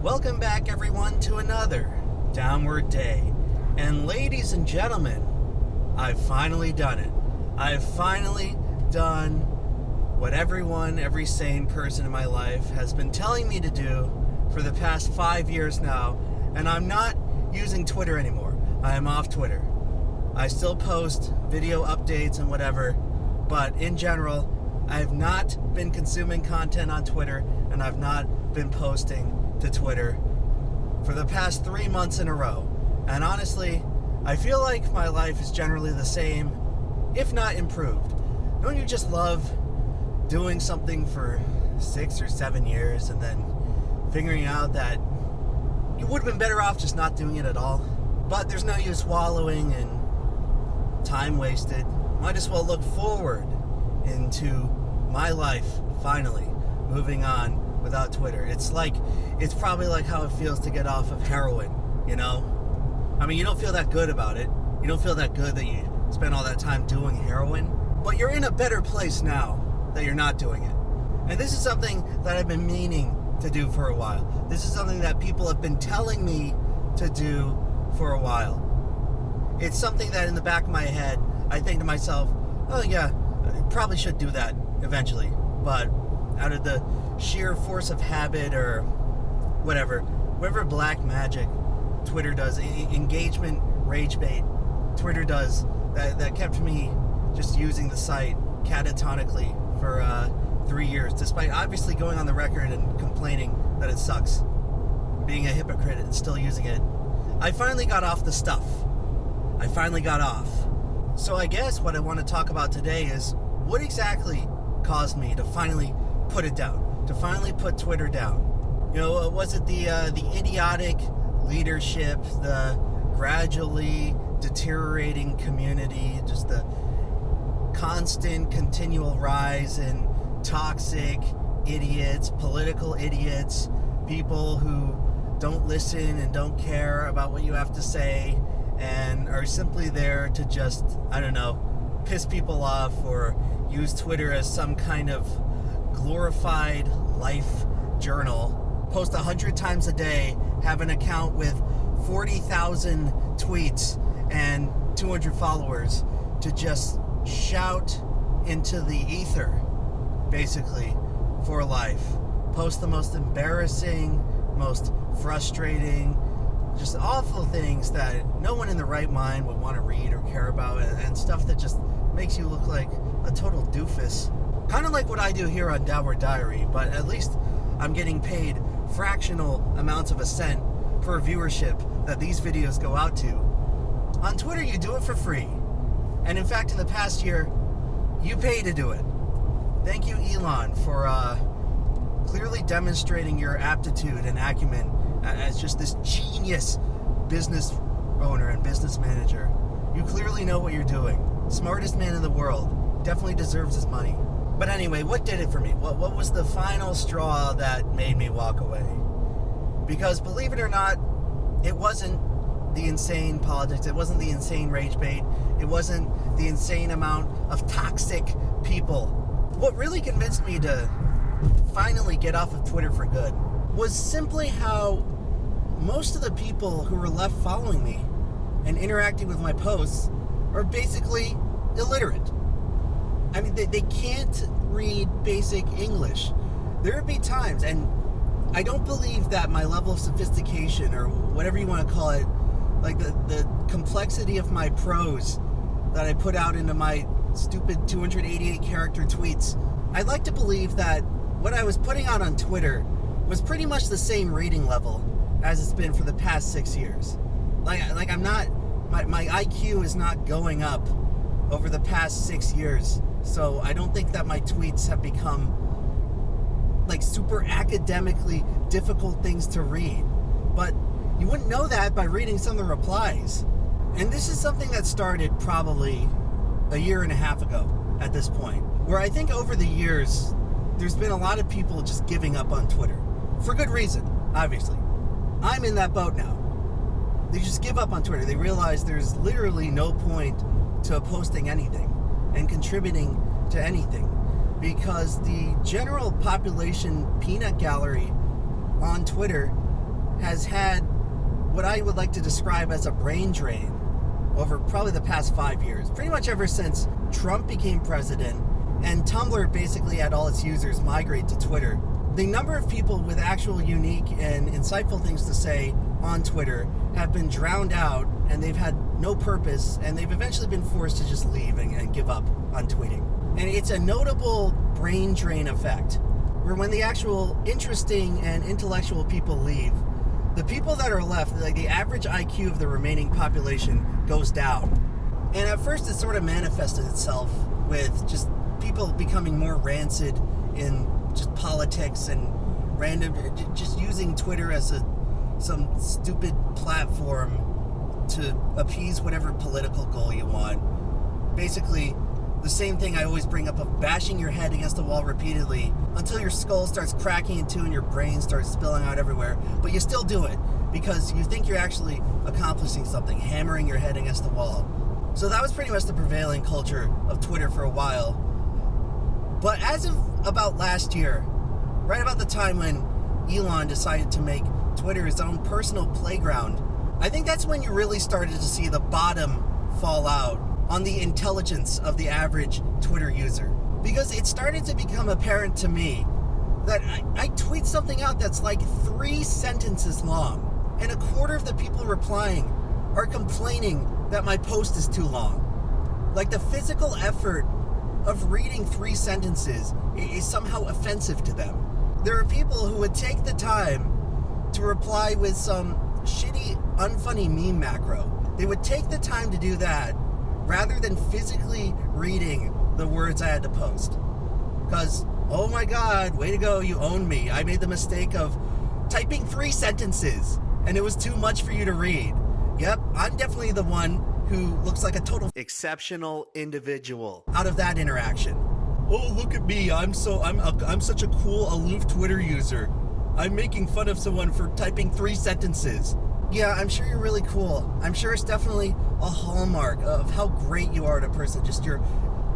Welcome back, everyone, to another Downward Day. And ladies and gentlemen, I've finally done it. I've finally done what every sane person in my life has been telling me to do for the past 5 years now. And I'm not using Twitter anymore. I am off Twitter. I still post video updates and whatever, but in general, I have not been consuming content on Twitter, and I've not been posting to Twitter for the past 3 months in a row. And honestly, I feel like my life is generally the same, if not improved. Don't you just love doing something for 6 or 7 years and then figuring out that you would have been better off just not doing it at all? But there's no use wallowing in time wasted. Might as well look forward into my life finally moving on without Twitter. It's probably like how it feels to get off of heroin, you know? I mean, you don't feel that good about it. You don't feel that good that you spent all that time doing heroin, but you're in a better place now that you're not doing it. And this is something that I've been meaning to do for a while. This is something that people have been telling me to do for a while. It's something that in the back of my head, I think to myself, oh yeah, I probably should do that eventually. But out of the sheer force of habit or whatever black magic Twitter does, engagement, rage bait, Twitter does, that kept me just using the site catatonically for 3 years, despite obviously going on the record and complaining that it sucks, being a hypocrite and still using it. I finally got off the stuff. I finally got off. So I guess what I want to talk about today is what exactly caused me to finally put it down, to finally put Twitter down. You know, was it the idiotic leadership, the gradually deteriorating community, just the constant, continual rise in toxic idiots, political idiots, people who don't listen and don't care about what you have to say and are simply there to just, I don't know, piss people off or use Twitter as some kind of glorified life journal, post 100 times a day, have an account with 40,000 tweets and 200 followers to just shout into the ether, basically, for life. Post the most embarrassing, most frustrating, just awful things that no one in the right mind would want to read or care about, and stuff that just makes you look like a total doofus. Kind of like what I do here on Downward Diary, but at least I'm getting paid fractional amounts of a cent per viewership that these videos go out to. On Twitter, you do it for free. And in fact, in the past year, you pay to do it. Thank you, Elon, for clearly demonstrating your aptitude and acumen as just this genius business owner and business manager. You clearly know what you're doing. Smartest man in the world. Definitely deserves his money. But anyway, what did it for me? What was the final straw that made me walk away? Because believe it or not, it wasn't the insane politics. It wasn't the insane rage bait. It wasn't the insane amount of toxic people. What really convinced me to finally get off of Twitter for good was simply how most of the people who were left following me and interacting with my posts are basically illiterate. I mean, they can't read basic English. There would be times, and I don't believe that my level of sophistication, or whatever you want to call it, like the complexity of my prose that I put out into my stupid 288 character tweets, I'd like to believe that what I was putting out on Twitter was pretty much the same reading level as it's been for the past 6 years. Like I'm not, my IQ is not going up over the past 6 years. So I don't think that my tweets have become like super academically difficult things to read. But you wouldn't know that by reading some of the replies. And this is something that started probably a year and a half ago at this point, where I think over the years, there's been a lot of people just giving up on Twitter. For good reason, obviously. I'm in that boat now. They just give up on Twitter. They realize there's literally no point to posting anything and contributing to anything, because the general population peanut gallery on Twitter has had what I would like to describe as a brain drain over probably the past 5 years. Pretty much ever since Trump became president and Tumblr basically had all its users migrate to Twitter. The number of people with actual unique and insightful things to say on Twitter have been drowned out, and they've had no purpose, and they've eventually been forced to just leave and give up on tweeting. And it's a notable brain drain effect, where when the actual interesting and intellectual people leave, the people that are left, like the average IQ of the remaining population, goes down. And at first it sort of manifested itself with just people becoming more rancid in just politics and random, just using Twitter as some stupid platform to appease whatever political goal you want. Basically, the same thing I always bring up of bashing your head against the wall repeatedly until your skull starts cracking in two and your brain starts spilling out everywhere, but you still do it because you think you're actually accomplishing something, hammering your head against the wall. So that was pretty much the prevailing culture of Twitter for a while. But as of about last year, right about the time when Elon decided to make Twitter his own personal playground, I think that's when you really started to see the bottom fall out on the intelligence of the average Twitter user. Because it started to become apparent to me that I tweet something out that's like 3 sentences long, and a quarter of the people replying are complaining that my post is too long. Like, the physical effort of reading 3 sentences is somehow offensive to them. There are people who would take the time to reply with some shitty, unfunny meme macro. They would take the time to do that rather than physically reading the words I had to post. Because, oh my God, way to go, you own me. I made the mistake of typing 3 sentences, and it was too much for you to read. Yep, I'm definitely the one who looks like a total exceptional individual out of that interaction. Oh, look at me, I'm such a cool, aloof Twitter user. I'm making fun of someone for typing 3 sentences. Yeah, I'm sure you're really cool. I'm sure it's definitely a hallmark of how great you are as a person, just your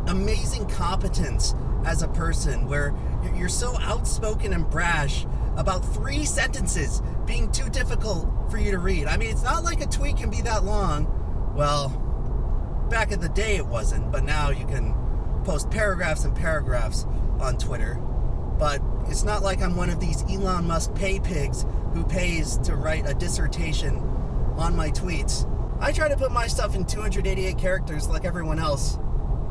amazing competence as a person, where you're so outspoken and brash about 3 sentences being too difficult for you to read. I mean, it's not like a tweet can be that long. Well, back in the day it wasn't, but now you can post paragraphs and paragraphs on Twitter. But it's not like I'm one of these Elon Musk pay pigs who pays to write a dissertation on my tweets. I try to put my stuff in 288 characters like everyone else.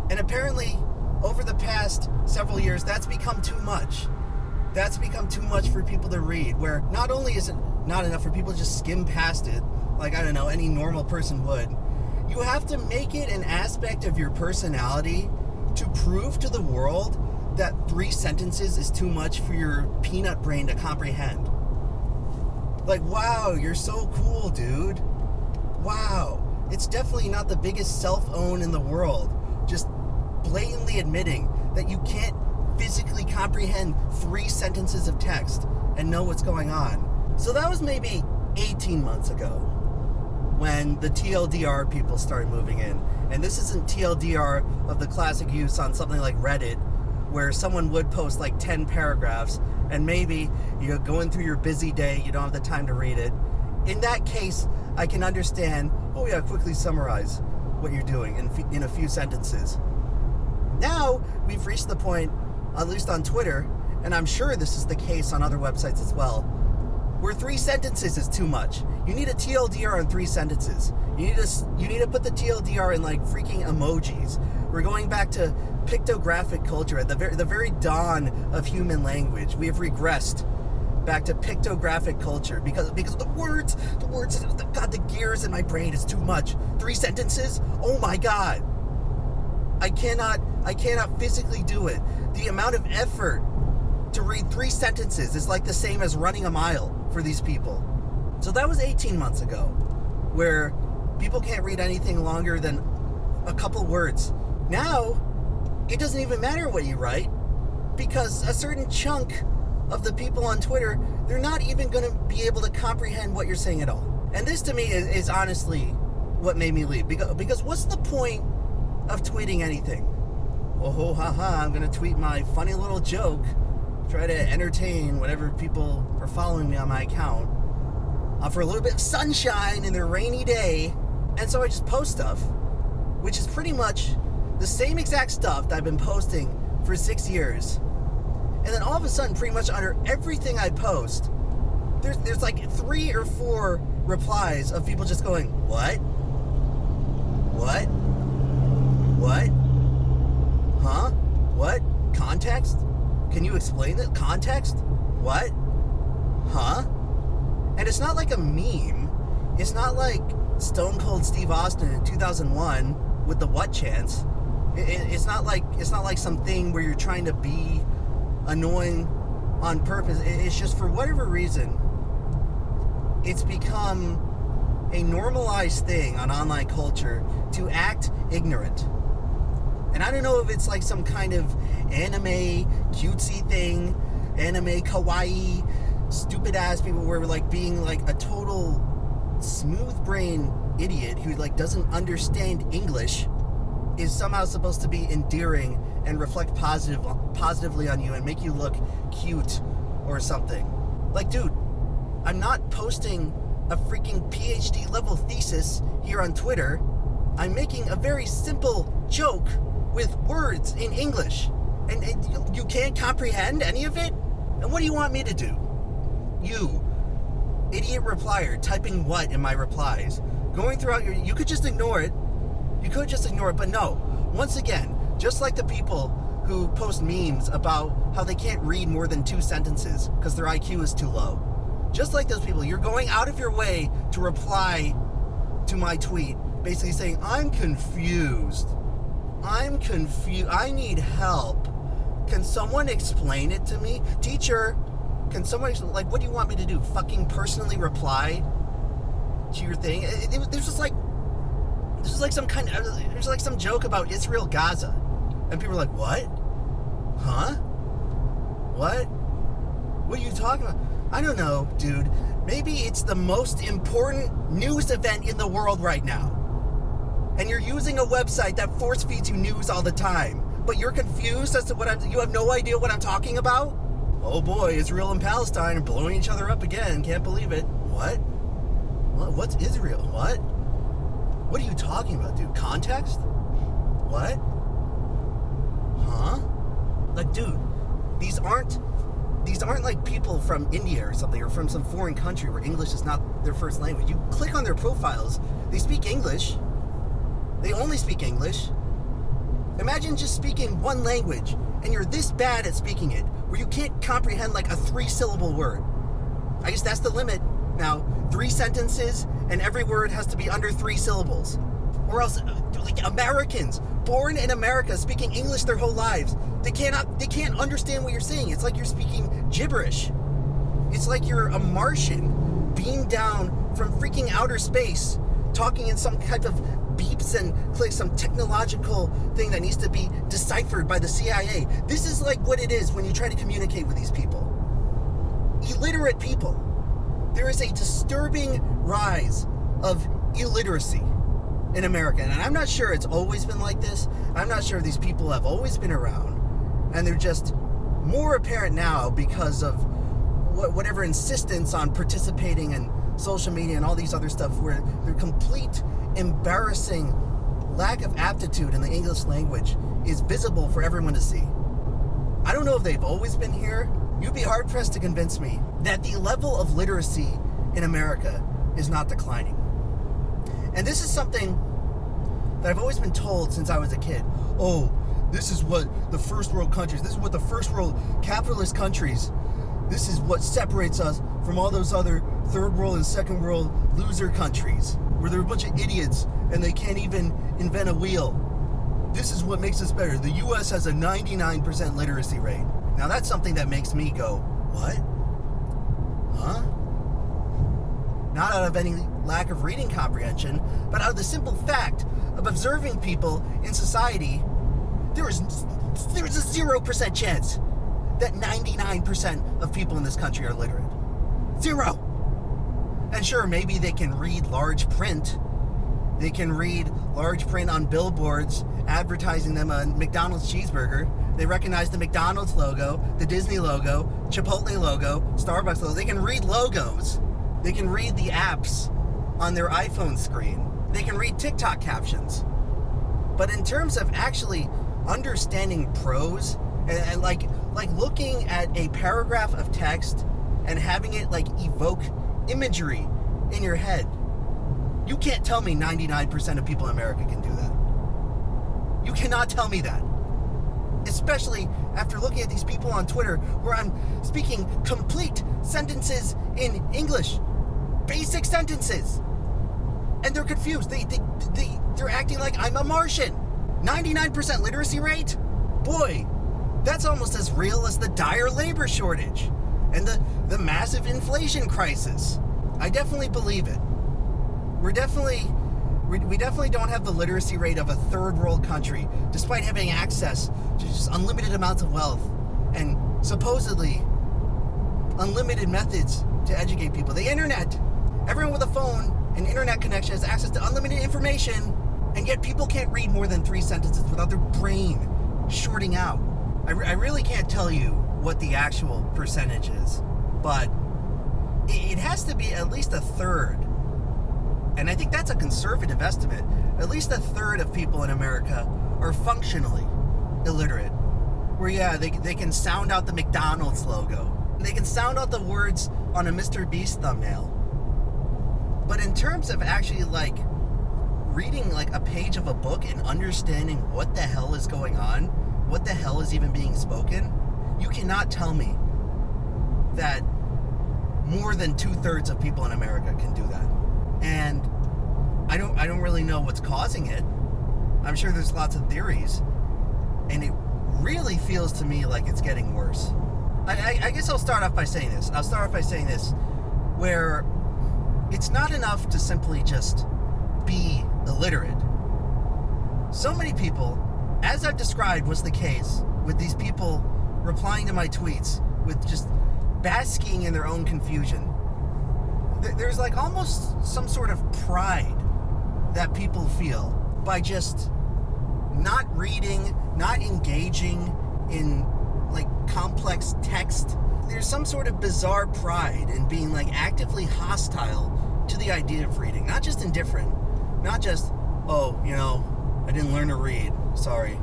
And apparently, over the past several years, that's become too much. That's become too much for people to read, where not only is it not enough for people to just skim past it, like, I don't know, any normal person would, you have to make it an aspect of your personality to prove to the world that 3 sentences is too much for your peanut brain to comprehend. Like, wow, you're so cool, dude. Wow. It's definitely not the biggest self-own in the world. Just blatantly admitting that you can't physically comprehend 3 sentences of text and know what's going on. So that was maybe 18 months ago when the TLDR people started moving in. And this isn't TLDR of the classic use on something like Reddit, where someone would post like 10 paragraphs, and maybe you're going through your busy day, you don't have the time to read it. In that case, I can understand, oh yeah, quickly summarize what you're doing in a few sentences. Now, we've reached the point, at least on Twitter, and I'm sure this is the case on other websites as well, where 3 sentences is too much. You need a TLDR on 3 sentences. You need to put the TLDR in like freaking emojis. We're going back to pictographic culture at the very dawn of human language. We have regressed back to pictographic culture because the words, God, the gears in my brain is too much. 3 sentences? Oh my God. I cannot physically do it. The amount of effort to read 3 sentences is like the same as running a mile for these people. So that was 18 months ago, where people can't read anything longer than a couple words. Now, it doesn't even matter what you write, because a certain chunk of the people on Twitter, they're not even going to be able to comprehend what you're saying at all. And this to me is honestly what made me leave. Because what's the point of tweeting anything? Oh, haha, I'm going to tweet my funny little joke, try to entertain whatever people are following me on my account. for a little bit of sunshine in their rainy day. And so I just post stuff, which is pretty much the same exact stuff that I've been posting for 6 years. And then all of a sudden, pretty much under everything I post, there's like 3 or 4 replies of people just going, what? What? What? Huh? What? Context? Can you explain it? Context? What? Huh? And it's not like a meme. It's not like Stone Cold Steve Austin in 2001 with the what chants. It's not like something where you're trying to be annoying on purpose. It's just for whatever reason, it's become a normalized thing on online culture to act ignorant. And I don't know if it's like some kind of anime cutesy thing, anime kawaii, stupid ass people where like being like a total smooth brain idiot who like doesn't understand English is somehow supposed to be endearing and reflect positively on you and make you look cute or something. Like, dude, I'm not posting a freaking PhD level thesis here on Twitter. I'm making a very simple joke with words in English. And you can't comprehend any of it? And what do you want me to do? You, idiot replier, typing what in my replies? Going throughout you could just ignore it. You could just ignore it, but no. Once again, just like the people who post memes about how they can't read more than 2 sentences because their IQ is too low. Just like those people, you're going out of your way to reply to my tweet, basically saying, I'm confused. I need help. Can someone explain it to me? Teacher, can someone, like, what do you want me to do? Fucking personally reply to your thing? There's like some joke about Israel Gaza. And people are like, what? Huh? What? What are you talking about? I don't know, dude. Maybe it's the most important news event in the world right now. And you're using a website that force feeds you news all the time. But you're confused as to you have no idea what I'm talking about? Oh boy, Israel and Palestine are blowing each other up again. Can't believe it. What? What's Israel? What? What are you talking about, dude? Context? What? Huh? Like, dude, these aren't like people from India or something, or from some foreign country where English is not their first language. You click on their profiles, they speak English. They only speak English. Imagine just speaking one language, and you're this bad at speaking it, where you can't comprehend like a 3-syllable word. I guess that's the limit now. 3 sentences, and every word has to be under 3 syllables. Or else, like, Americans born in America speaking English their whole lives, they can't understand what you're saying. It's like you're speaking gibberish. It's like you're a Martian beamed down from freaking outer space, talking in some type of beeps and clicks, some technological thing that needs to be deciphered by the CIA. This is like what it is when you try to communicate with these people. Illiterate people. There is a disturbing rise of illiteracy in America. And I'm not sure it's always been like this. I'm not sure these people have always been around. And they're just more apparent now because of whatever insistence on participating in social media and all these other stuff, where their complete embarrassing lack of aptitude in the English language is visible for everyone to see. I don't know if they've always been here. You'd be hard-pressed to convince me that the level of literacy in America is not declining. And this is something that I've always been told since I was a kid. Oh, this is what the first world countries, this is what the first world capitalist countries, this is what separates us from all those other third world and second world loser countries where they're a bunch of idiots and they can't even invent a wheel. This is what makes us better. The US has a 99% literacy rate. Now that's something that makes me go, what? Huh? Not out of any lack of reading comprehension, but out of the simple fact of observing people in society. There is a 0% chance that 99% of people in this country are literate. 0. And sure, maybe they can read large print. They can read large print on billboards advertising them a McDonald's cheeseburger. They recognize the McDonald's logo, the Disney logo, Chipotle logo, Starbucks logo. They can read logos. They can read the apps on their iPhone screen. They can read TikTok captions. But in terms of actually understanding prose and like looking at a paragraph of text and having it like evoke imagery in your head, you can't tell me 99% of people in America can do that. You cannot tell me that. Especially after looking at these people on Twitter where I'm speaking complete sentences in English. Basic sentences. And they're confused. They're acting like I'm a Martian. 99% literacy rate? Boy, that's almost as real as the dire labor shortage and the massive inflation crisis. I definitely believe it. We definitely don't have the literacy rate of a third world country, despite having access to just unlimited amounts of wealth and supposedly unlimited methods to educate people. The internet. Everyone with a phone and internet connection has access to unlimited information, and yet people can't read more than 3 sentences without their brain shorting out. I really can't tell you what the actual percentage is, but it has to be at least a third. And I think that's a conservative estimate. At least a third of people in America are functionally illiterate. Where, yeah, they can sound out the McDonald's logo. They can sound out the words on a Mr. Beast thumbnail. But in terms of actually, like, reading, like, a page of a book and understanding what the hell is going on, what the hell is even being spoken, you cannot tell me that more than 2/3 of people in America can do that. And I don't really know what's causing it. I'm sure there's lots of theories. And it really feels to me like it's getting worse. I guess I'll start off by saying this. Where it's not enough to simply just be illiterate. So many people, as I've described was the case with these people replying to my tweets with just basking in their own confusion. There's like almost some sort of pride that people feel by just not reading, not engaging in like complex text. There's some sort of bizarre pride in being like actively hostile to the idea of reading. Not just indifferent, not just, oh, you know, I didn't learn to read, sorry.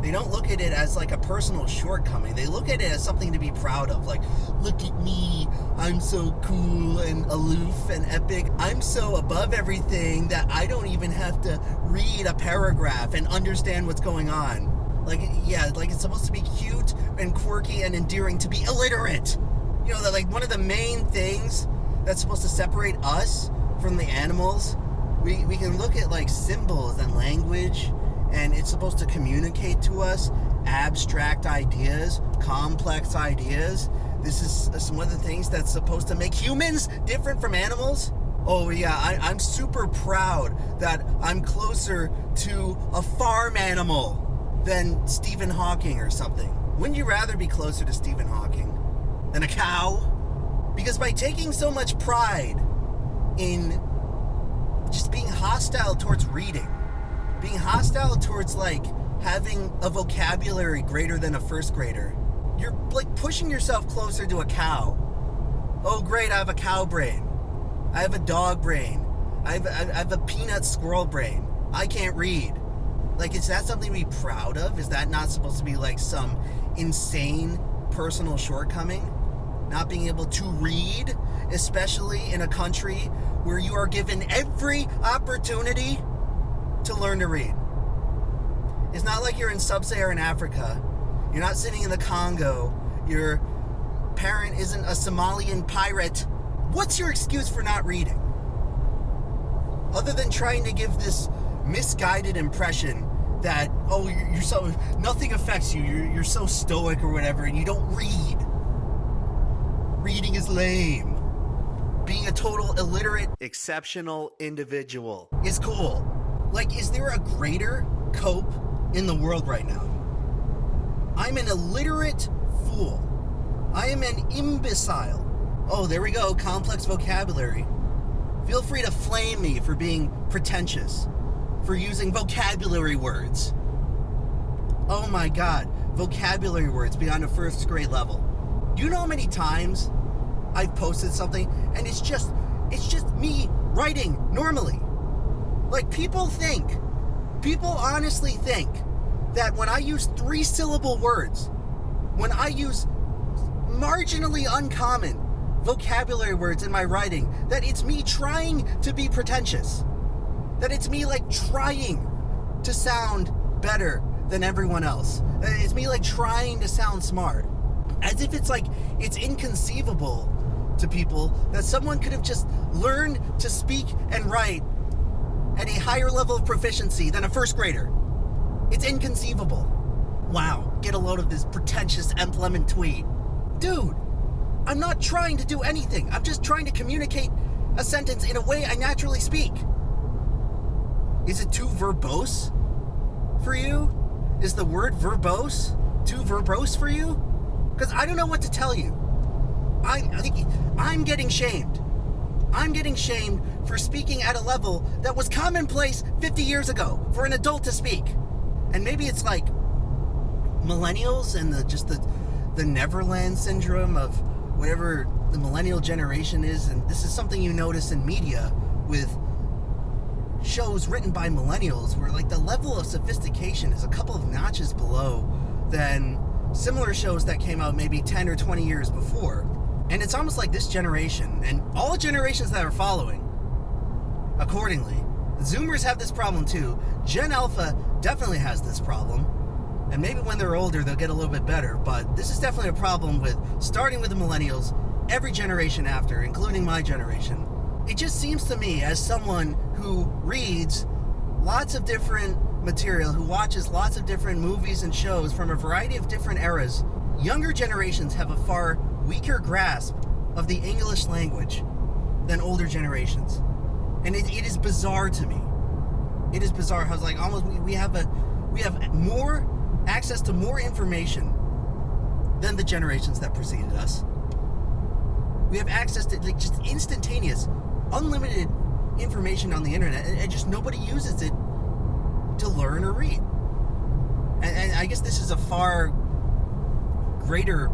They don't look at it as like a personal shortcoming. They look at it as something to be proud of. Like, look at me, I'm so cool and aloof and epic. I'm so above everything that I don't even have to read a paragraph and understand what's going on. Like, yeah, like it's supposed to be cute and quirky and endearing to be illiterate. You know, that like one of the main things that's supposed to separate us from the animals, we can look at like symbols and language, and it's supposed to communicate to us abstract ideas, complex ideas. This is one of the things that's supposed to make humans different from animals. Oh yeah, I'm super proud that I'm closer to a farm animal than Stephen Hawking or something. Wouldn't you rather be closer to Stephen Hawking than a cow? Because by taking so much pride in just being hostile towards reading, being hostile towards like having a vocabulary greater than a first grader, you're like pushing yourself closer to a cow. Oh great, I have a cow brain. I have a dog brain. I have a peanut squirrel brain. I can't read. Like, is that something to be proud of? Is that not supposed to be like some insane personal shortcoming? Not being able to read, especially in a country where you are given every opportunity to learn to read. It's not like you're in sub-Saharan Africa. You're not sitting in the Congo. Your parent isn't a Somalian pirate. What's your excuse for not reading? Other than trying to give this misguided impression that, oh, you're so, nothing affects you, you're so stoic or whatever, and you don't read. Reading is lame. Being a total illiterate, exceptional individual is cool. Like, is there a greater cope in the world right now? I'm an illiterate fool. I am an imbecile. Oh, there we go, complex vocabulary. Feel free to flame me for being pretentious, for using vocabulary words. Oh my God, vocabulary words beyond a first grade level. Do you know how many times I've posted something and it's just me writing normally. Like, people honestly think that when I use 3-syllable words, when I use marginally uncommon vocabulary words in my writing, that it's me trying to be pretentious. That it's me, like, trying to sound better than everyone else. It's me, like, trying to sound smart. As if it's like, it's inconceivable to people that someone could have just learned to speak and write at a higher level of proficiency than a first grader. It's inconceivable. Wow, get a load of this pretentious employment tweet. Dude, I'm not trying to do anything. I'm just trying to communicate a sentence in a way I naturally speak. Is it too verbose for you? Is the word verbose too verbose for you? Because I don't know what to tell you. I think I'm getting shamed. I'm getting shamed for speaking at a level that was commonplace 50 years ago for an adult to speak. And maybe it's like millennials and the Neverland syndrome of whatever the millennial generation is. And this is something you notice in media with shows written by millennials, where like the level of sophistication is a couple of notches below than similar shows that came out maybe 10 or 20 years before. And it's almost like this generation, and all generations that are following accordingly, Zoomers have this problem too. Gen Alpha definitely has this problem. And maybe when they're older, they'll get a little bit better. But this is definitely a problem with starting with the millennials, every generation after, including my generation. It just seems to me, as someone who reads lots of different material, who watches lots of different movies and shows from a variety of different eras, younger generations have a far weaker grasp of the English language than older generations. And it is bizarre to me. It is bizarre how it's like almost we have more access to more information than the generations that preceded us. We have access to like just instantaneous, unlimited information on the internet, and just nobody uses it to learn or read. And I guess this is a far greater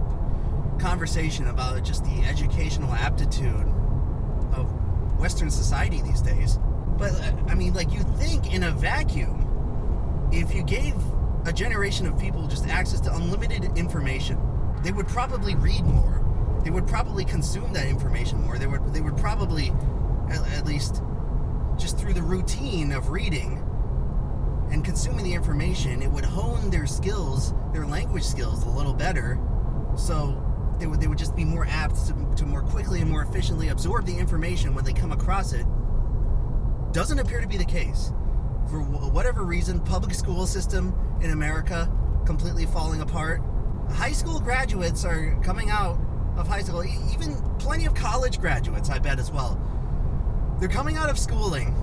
conversation about just the educational aptitude of Western society these days. But I mean, like, you'd think in a vacuum, if you gave a generation of people just access to unlimited information, they would probably read more. They would probably consume that information more. They would probably, at least just through the routine of reading and consuming the information, it would hone their skills, their language skills a little better. So they would just be more apt to more quickly and more efficiently absorb the information when they come across it. Doesn't appear to be the case. For whatever reason, public school system in America completely falling apart. High school graduates are coming out of high school, even plenty of college graduates, I bet, as well. They're coming out of schooling,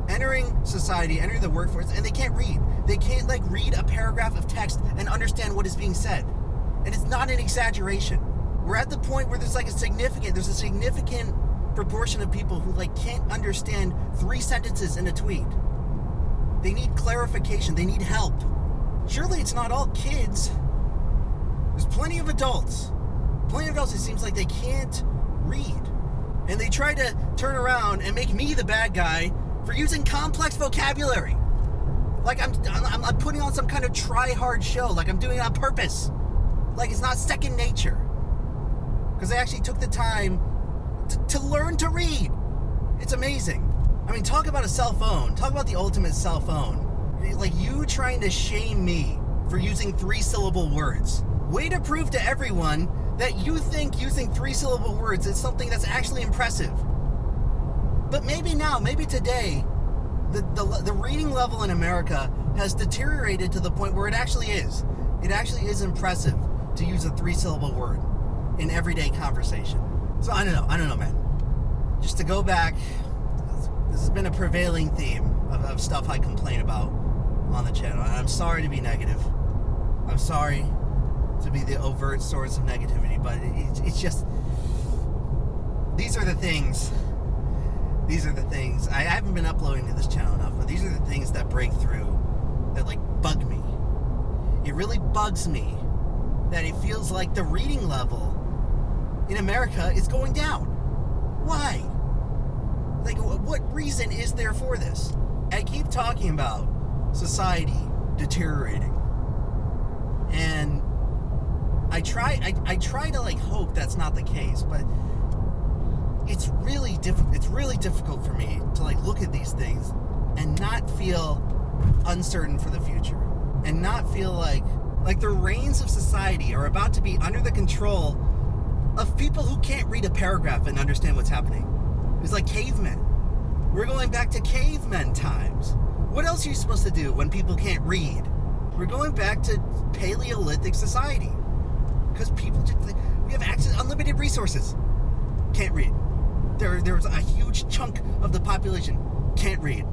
entering society, entering the workforce, and they can't read. They can't, like, read a paragraph of text and understand what is being said. And it's not an exaggeration. We're at the point where there's a significant proportion of people who, like, can't understand 3 sentences in a tweet. They need clarification. They need help. Surely it's not all kids. There's plenty of adults. It seems like they can't read. And they try to turn around and make me the bad guy for using complex vocabulary. Like I'm putting on some kind of try-hard show. Like I'm doing it on purpose. Like it's not second nature. Because I actually took the time to learn to read. It's amazing. I mean, talk about a cell phone. Talk about the ultimate cell phone. Like you trying to shame me for using 3-syllable words. Way to prove to everyone that you think using 3-syllable words is something that's actually impressive. But maybe now, maybe today, the reading level in America has deteriorated to the point where it actually is. It actually is impressive to use a 3-syllable word in everyday conversation. So I don't know, man. Just to go back, this has been a prevailing theme of stuff I complain about on the channel. And I'm sorry to be negative. I'm sorry to be the overt source of negativity, but it's just, these are the things I haven't been uploading to this channel enough, but these are the things that break through, that like bug me. It really bugs me that it feels like the reading level in America is going down. Why? Like, what reason is there for this? I keep talking about society deteriorating, and I try to like hope that's not the case, but it's really difficult for me to like look at these things and not feel uncertain for the future, and not feel like the reins of society are about to be under the control of people who can't read a paragraph and understand what's happening. It's like cavemen. We're going back to cavemen times. What else are you supposed to do when people can't read? We're going back to Paleolithic society. Because we have access, unlimited resources. Can't read. There's a huge chunk of the population can't read.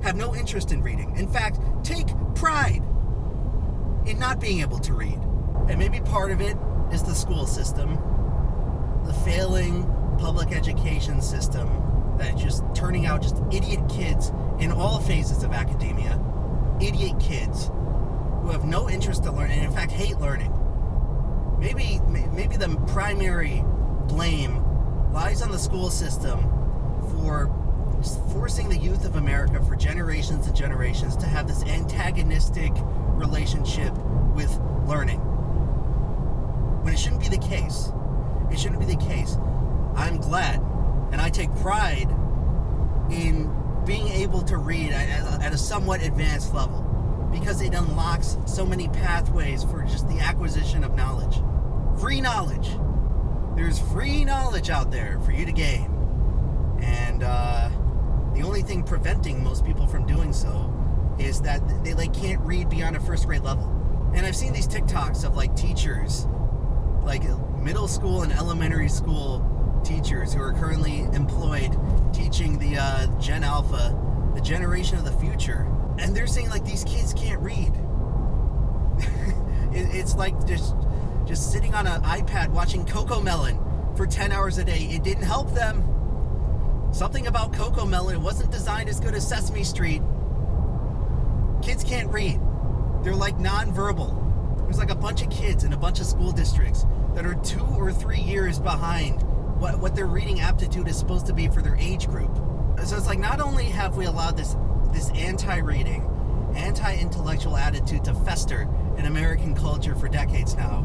Have no interest in reading. In fact, take pride in not being able to read. And maybe part of it is the school system. The failing public education system that's just turning out just idiot kids in all phases of academia. Idiot kids who have no interest to learn and in fact hate learning. Maybe the primary blame lies on the school system for just forcing the youth of America for generations and generations to have this antagonistic relationship with learning. When it shouldn't be the case. It shouldn't be the case. I'm glad, and I take pride in being able to read at a somewhat advanced level, because it unlocks so many pathways for just the acquisition of knowledge. Free knowledge. There's free knowledge out there for you to gain. And the only thing preventing most people from doing so is that they like can't read beyond a first grade level. And I've seen these TikToks of like teachers, like middle school and elementary school teachers who are currently employed teaching the Gen Alpha, the generation of the future. And they're saying like these kids can't read. It's like just sitting on an iPad watching Cocomelon for 10 hours a day. It didn't help them. Something about Cocomelon, it wasn't designed as good as Sesame Street. Kids can't read. They're like nonverbal. There's like a bunch of kids in a bunch of school districts that are 2 or 3 years behind what their reading aptitude is supposed to be for their age group. So it's like not only have we allowed this anti-reading, anti-intellectual attitude to fester in American culture for decades now.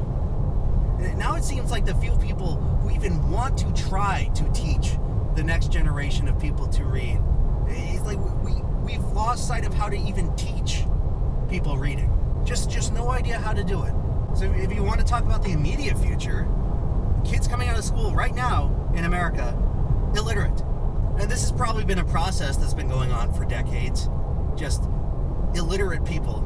Now it seems like the few people who even want to try to teach the next generation of people to read, it's like we've lost sight of how to even teach people reading. Just no idea how to do it. So if you want to talk about the immediate future, kids coming out of school right now in America, illiterate. And this has probably been a process that's been going on for decades. Just illiterate people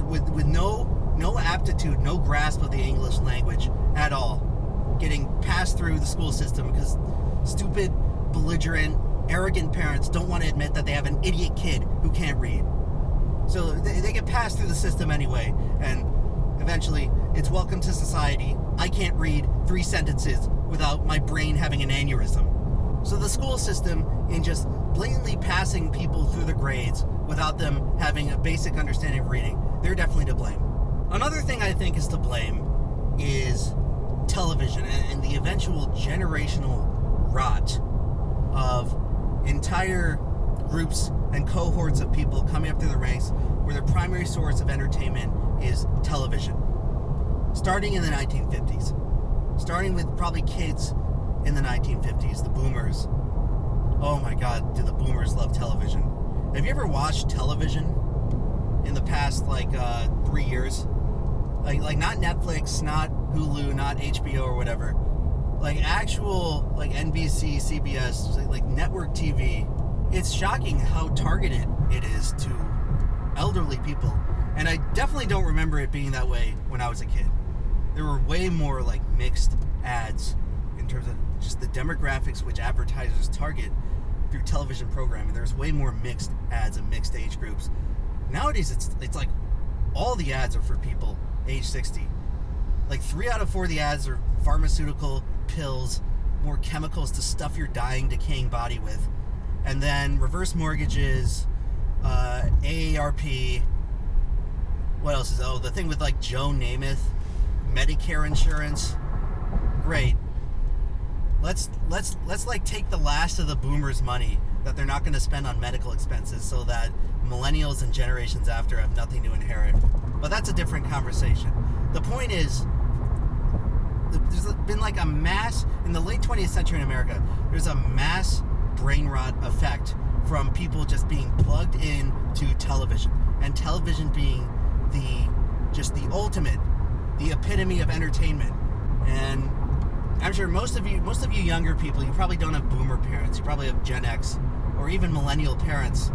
with no aptitude, no grasp of the English language at all, getting passed through the school system because stupid, belligerent, arrogant parents don't want to admit that they have an idiot kid who can't read. So they get passed through the system anyway, and eventually it's welcome to society. I can't read 3 sentences without my brain having an aneurysm. So the school system, in just blatantly passing people through the grades without them having a basic understanding of reading, they're definitely to blame. Another thing I think is to blame is television and the eventual generational rot of entire groups and cohorts of people coming up through the ranks where their primary source of entertainment is television. Starting in the 1950s. Starting with probably kids in the 1950s, the boomers. Oh my God, do the boomers love television. Have you ever watched television in the past 3 years? Like not Netflix, not Hulu, not HBO or whatever. Like actual NBC, CBS, like network TV. It's shocking how targeted it is to elderly people. And I definitely don't remember it being that way when I was a kid. There were way more mixed ads in terms of just the demographics which advertisers target through television programming. There's way more mixed ads and mixed age groups. Nowadays, it's like all the ads are for people age 60. Like 3 out of 4 of the ads are pharmaceutical, pills, more chemicals to stuff your dying, decaying body with. And then reverse mortgages, AARP. What else is? Oh, the thing with Joe Namath, Medicare insurance. Great. let's like take the last of the boomers' money that they're not going to spend on medical expenses so that millennials and generations after have nothing to inherit. But that's a different conversation. The point is, there's been like a mass, in the late 20th century in America, there's a mass brain rot effect from people just being plugged in to television, and television being the ultimate, the epitome of entertainment. And I'm sure most of you younger people, you probably don't have boomer parents, you probably have Gen X or even millennial parents,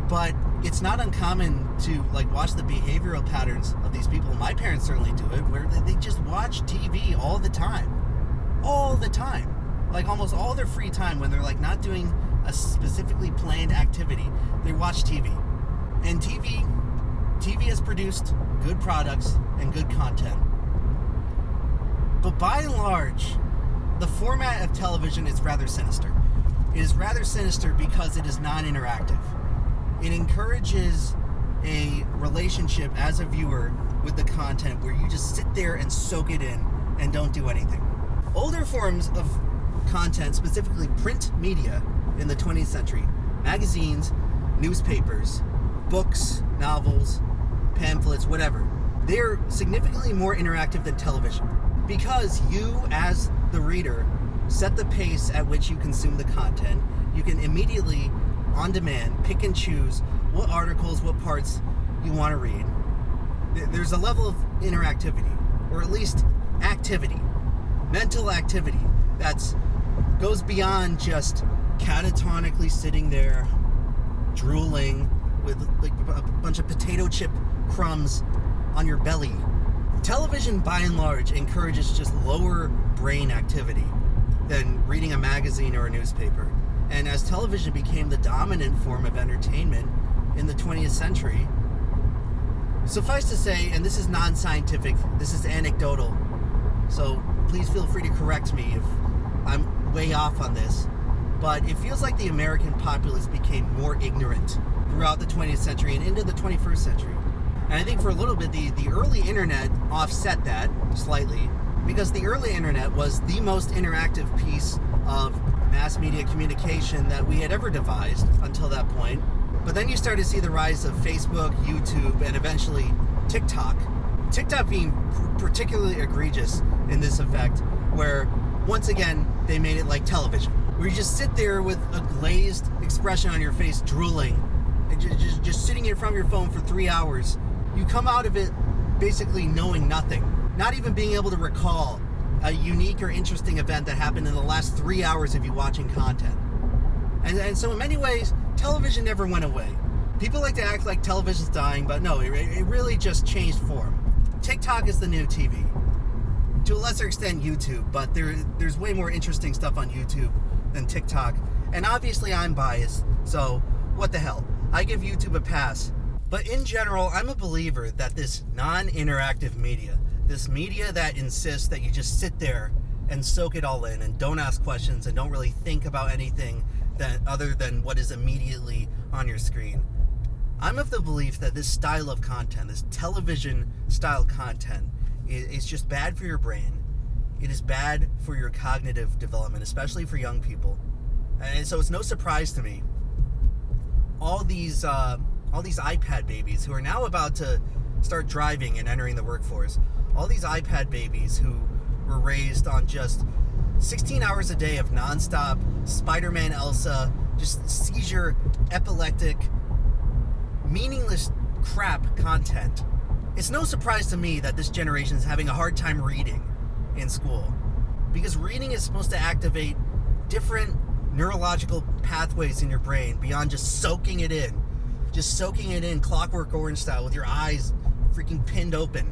but it's not uncommon to like watch the behavioral patterns of these people. My parents certainly do it, where they just watch TV all the time, like almost all their free time when they're like not doing a specifically planned activity, they watch TV. And TV has produced good products and good content. But by and large, the format of television is rather sinister. It is rather sinister because it is non-interactive. It encourages a relationship as a viewer with the content where you just sit there and soak it in and don't do anything. Older forms of content, specifically print media in the 20th century, magazines, newspapers, books, novels, pamphlets, whatever, they're significantly more interactive than television because you, as the reader, set the pace at which you consume the content. You can immediately, on demand, pick and choose what articles, what parts you want to read. There's a level of interactivity, or at least activity, mental activity, that goes beyond just catatonically sitting there, drooling with like a bunch of potato chip crumbs on your belly. Television, by and large, encourages just lower brain activity than reading a magazine or a newspaper. And as television became the dominant form of entertainment in the 20th century, suffice to say, and this is non-scientific, this is anecdotal, so please feel free to correct me if I'm way off on this, but it feels like the American populace became more ignorant throughout the 20th century and into the 21st century. And I think for a little bit, the early internet offset that slightly, because the early internet was the most interactive piece of mass media communication that we had ever devised until that point. But then you start to see the rise of Facebook, YouTube, and eventually TikTok. TikTok being particularly egregious in this effect, where once again, they made it like television, where you just sit there with a glazed expression on your face, drooling, and just sitting in front of your phone for 3 hours. You come out of it basically knowing nothing, not even being able to recall a unique or interesting event that happened in the last 3 hours of you watching content. And so in many ways, television never went away. People like to act like television's dying, but no, it really just changed form. TikTok is the new TV. To a lesser extent, YouTube, but there's way more interesting stuff on YouTube than TikTok. And obviously I'm biased, so what the hell? I give YouTube a pass. But in general, I'm a believer that this non-interactive media, this media that insists that you just sit there and soak it all in and don't ask questions and don't really think about anything that other than what is immediately on your screen. I'm of the belief that this style of content, this television style content, is just bad for your brain. It is bad for your cognitive development, especially for young people. And so it's no surprise to me, all these iPad babies who are now about to start driving and entering the workforce, all these iPad babies who were raised on just 16 hours a day of nonstop Spider-Man Elsa, just seizure, epileptic, meaningless crap content. It's no surprise to me that this generation is having a hard time reading in school, because reading is supposed to activate different neurological pathways in your brain beyond just soaking it in. Just soaking it in Clockwork Orange style with your eyes freaking pinned open.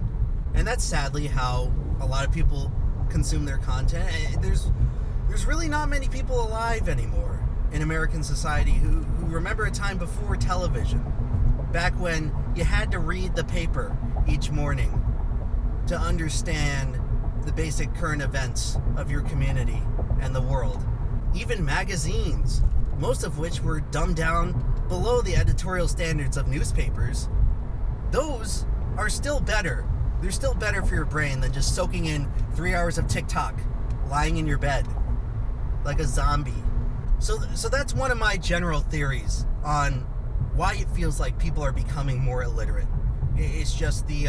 And that's sadly how a lot of people consume their content. There's really not many people alive anymore in American society who remember a time before television, back when you had to read the paper each morning to understand the basic current events of your community and the world. Even magazines, most of which were dumbed down below the editorial standards of newspapers, those are still better. They're still better for your brain than just soaking in 3 hours of TikTok lying in your bed like a zombie. So that's one of my general theories on why it feels like people are becoming more illiterate. It's just the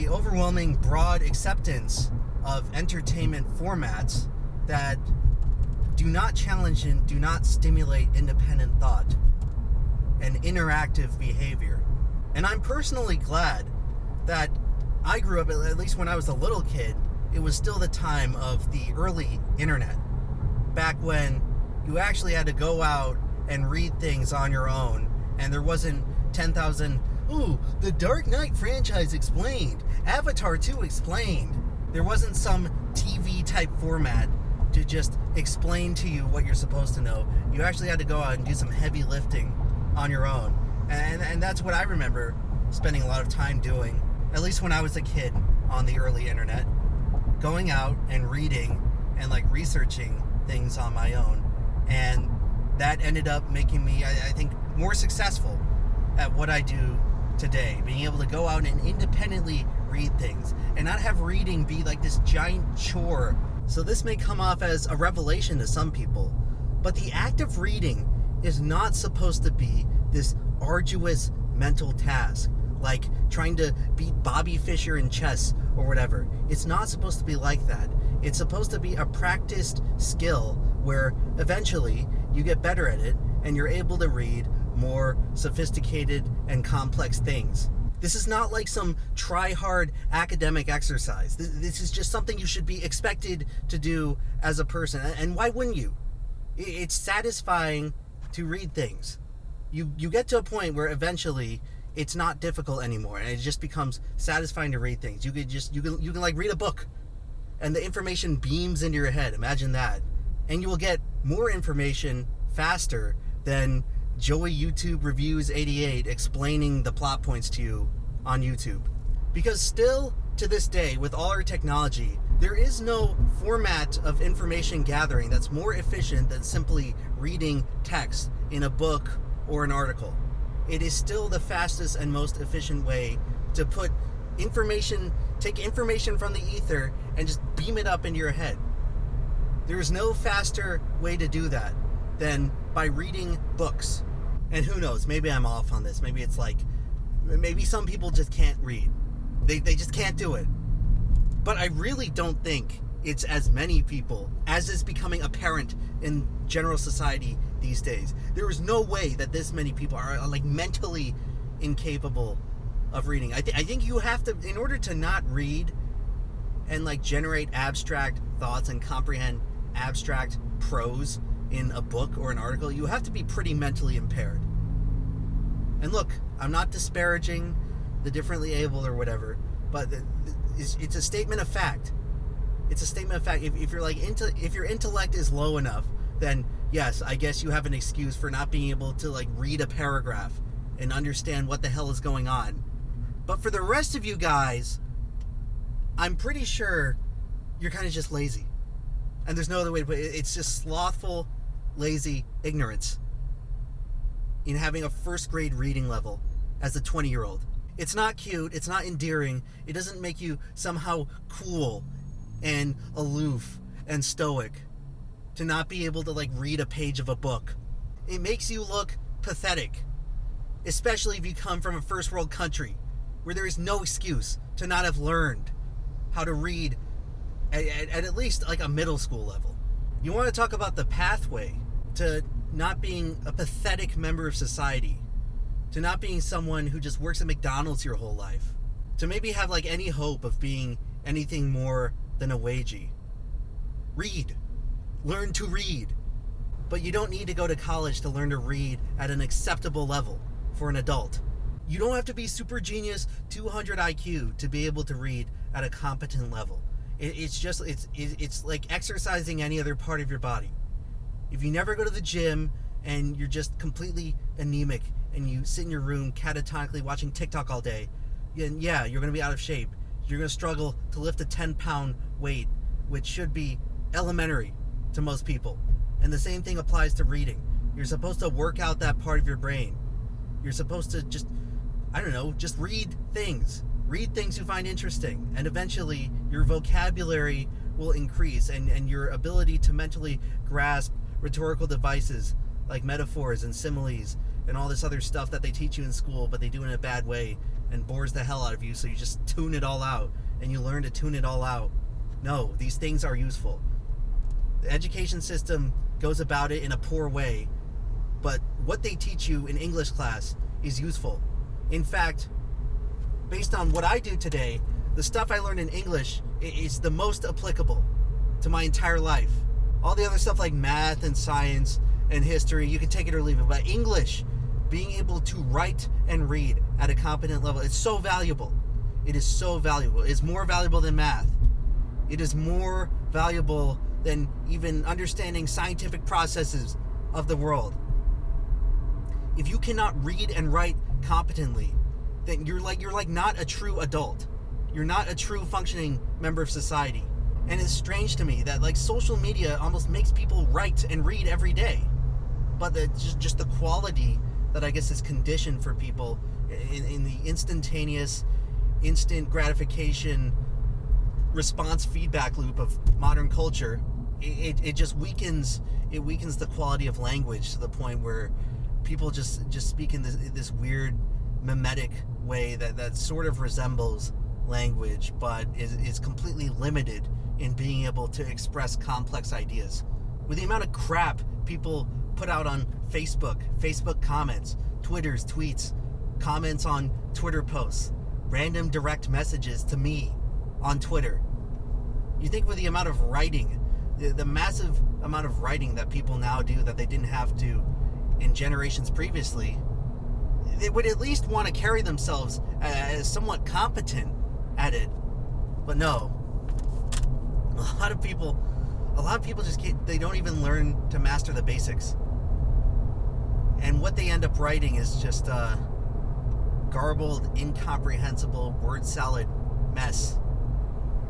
overwhelming broad acceptance of entertainment formats that do not challenge and do not stimulate independent thought and interactive behavior. And I'm personally glad that I grew up, at least when I was a little kid, it was still the time of the early internet. Back when you actually had to go out and read things on your own, and there wasn't 10,000, the Dark Knight franchise explained, Avatar 2 explained. There wasn't some TV type format to just explain to you what you're supposed to know. You actually had to go out and do some heavy lifting on your own. And that's what I remember spending a lot of time doing, at least when I was a kid on the early internet, going out and reading and like researching things on my own. And that ended up making me, I think, more successful at what I do today, being able to go out and independently read things and not have reading be like this giant chore. So this may come off as a revelation to some people, but the act of reading is not supposed to be this arduous mental task, like trying to beat Bobby Fischer in chess or whatever. It's not supposed to be like that. It's supposed to be a practiced skill where eventually you get better at it and you're able to read more sophisticated and complex things. This is not like some try-hard academic exercise. This is just something you should be expected to do as a person. And why wouldn't you? It's satisfying to read things. You get to a point where eventually it's not difficult anymore, and it just becomes satisfying to read things. You can like read a book, and the information beams into your head. Imagine that. And you will get more information faster than Joey YouTube Reviews 88 explaining the plot points to you on YouTube. Because still, to this day, with all our technology, there is no format of information gathering that's more efficient than simply reading text in a book or an article. It is still the fastest and most efficient way to put information, take information from the ether and just beam it up into your head. There is no faster way to do that than by reading books. And who knows, maybe I'm off on this. Maybe it's like, maybe some people just can't read. They just can't do it. But I really don't think it's as many people as is becoming apparent in general society these days. There is no way that this many people are like mentally incapable of reading. I think you have to, in order to not read and like generate abstract thoughts and comprehend abstract prose in a book or an article, you have to be pretty mentally impaired. And look, I'm not disparaging the differently able or whatever, but it's a statement of fact. It's a statement of fact. If you're like if your intellect is low enough, then yes, I guess you have an excuse for not being able to like read a paragraph and understand what the hell is going on. But for the rest of you guys, I'm pretty sure you're kind of just lazy. And there's no other way to put it. It's just slothful, lazy ignorance in having a first grade reading level as a 20-year-old. It's not cute. It's not endearing. It doesn't make you somehow cool and aloof and stoic to not be able to like read a page of a book. It makes you look pathetic, especially if you come from a first world country where there is no excuse to not have learned how to read at least like a middle school level. You want to talk about the pathway to not being a pathetic member of society, to not being someone who just works at McDonald's your whole life, to maybe have like any hope of being anything more than a wagey. Read. Learn to read. But you don't need to go to college to learn to read at an acceptable level for an adult. You don't have to be super genius 200 IQ to be able to read at a competent level. It's like exercising any other part of your body. If you never go to the gym and you're just completely anemic and you sit in your room catatonically watching TikTok all day, then yeah, you're going to be out of shape. You're going to struggle to lift a 10-pound weight, which should be elementary to most people. And the same thing applies to reading. You're supposed to work out that part of your brain. You're supposed to just read things. Read things you find interesting. And eventually, your vocabulary will increase, and your ability to mentally grasp rhetorical devices like metaphors and similes and all this other stuff that they teach you in school, but they do it in a bad way and bores the hell out of you, so you just tune it all out and you learn to tune it all out. No, these things are useful. The education system goes about it in a poor way, but what they teach you in English class is useful. In fact, based on what I do today, the stuff I learned in English is the most applicable to my entire life. All the other stuff like math and science and history, you can take it or leave it, but English, being able to write and read at a competent level, it's so valuable. It is so valuable. It's more valuable than math. It is more valuable than even understanding scientific processes of the world. If you cannot read and write competently, then you're like not a true adult. You're not a true functioning member of society. And it's strange to me that like social media almost makes people write and read every day. But just the quality that I guess is conditioned for people in the instantaneous, instant gratification response feedback loop of modern culture, it just weakens the quality of language to the point where people just speak in this weird mimetic way that sort of resembles language, but is completely limited in being able to express complex ideas. With the amount of crap people put out on Facebook comments, Twitter's tweets, comments on Twitter posts, random direct messages to me on Twitter. You think with the amount of writing, the massive amount of writing that people now do that they didn't have to in generations previously, they would at least want to carry themselves as somewhat competent at it. But no. A lot of people just they don't even learn to master the basics. And what they end up writing is just garbled, incomprehensible word salad mess.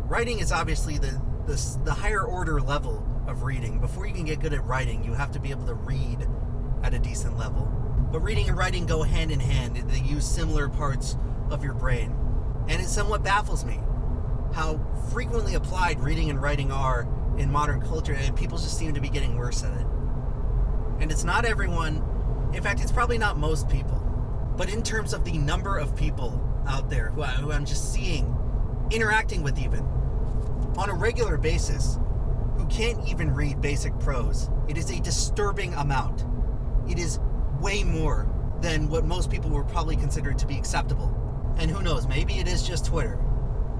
Writing is obviously the higher order level of reading. Before you can get good at writing, you have to be able to read at a decent level. But reading and writing go hand in hand. They use similar parts of your brain. And it somewhat baffles me how frequently applied reading and writing are in modern culture, and people just seem to be getting worse at it. And it's not everyone. In fact, it's probably not most people. But in terms of the number of people out there who I'm just seeing, interacting with even, on a regular basis, who can't even read basic prose, it is a disturbing amount. It is way more than what most people would probably consider to be acceptable. And who knows, maybe it is just Twitter.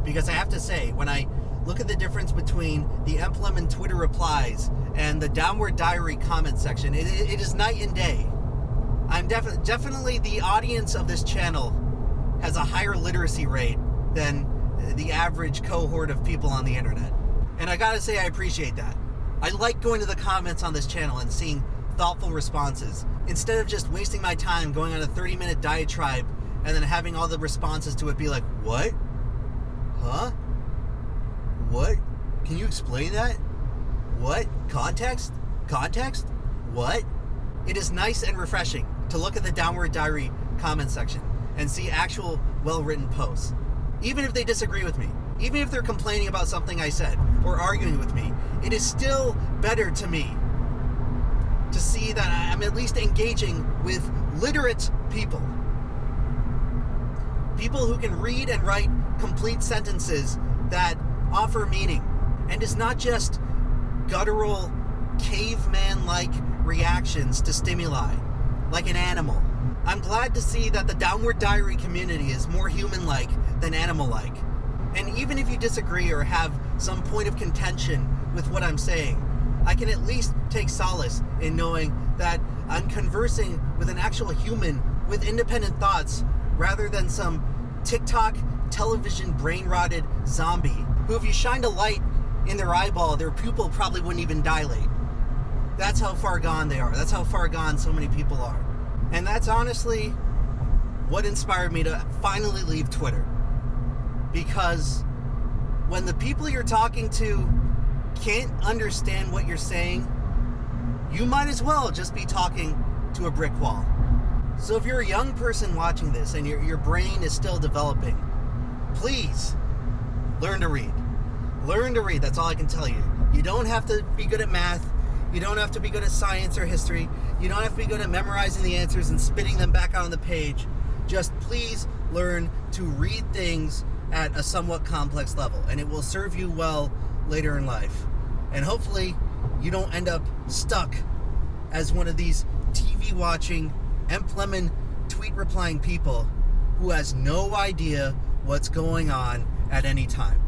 Because I have to say, when I look at the difference between the Emblem and Twitter replies and the Downward Diary comment section, it is night and day. I'm definitely the audience of this channel has a higher literacy rate than the average cohort of people on the internet. And I gotta say, I appreciate that. I like going to the comments on this channel and seeing thoughtful responses, instead of just wasting my time going on a 30-minute diatribe and then having all the responses to it be like, what? Huh? What? Can you explain that? What? Context? Context? What? It is nice and refreshing to look at the Downward Diary comment section and see actual well-written posts. Even if they disagree with me, even if they're complaining about something I said or arguing with me, it is still better to me to see that I'm at least engaging with literate people. People who can read and write complete sentences that offer meaning. And it's not just guttural, caveman-like reactions to stimuli, like an animal. I'm glad to see that the Downward Diary community is more human-like than animal-like. And even if you disagree or have some point of contention with what I'm saying, I can at least take solace in knowing that I'm conversing with an actual human with independent thoughts rather than some TikTok, television, brain-rotted zombie who, if you shined a light in their eyeball, their pupil probably wouldn't even dilate. That's how far gone they are. That's how far gone so many people are. And that's honestly what inspired me to finally leave Twitter. Because when the people you're talking to can't understand what you're saying, you might as well just be talking to a brick wall. So if you're a young person watching this and your brain is still developing, please learn to read. Learn to read. That's all I can tell you. You don't have to be good at math. You don't have to be good at science or history. You don't have to be good at memorizing the answers and spitting them back out on the page. Just please learn to read things at a somewhat complex level, and it will serve you well later in life. And hopefully you don't end up stuck as one of these TV watching, Lemon tweet replying people who has no idea what's going on at any time.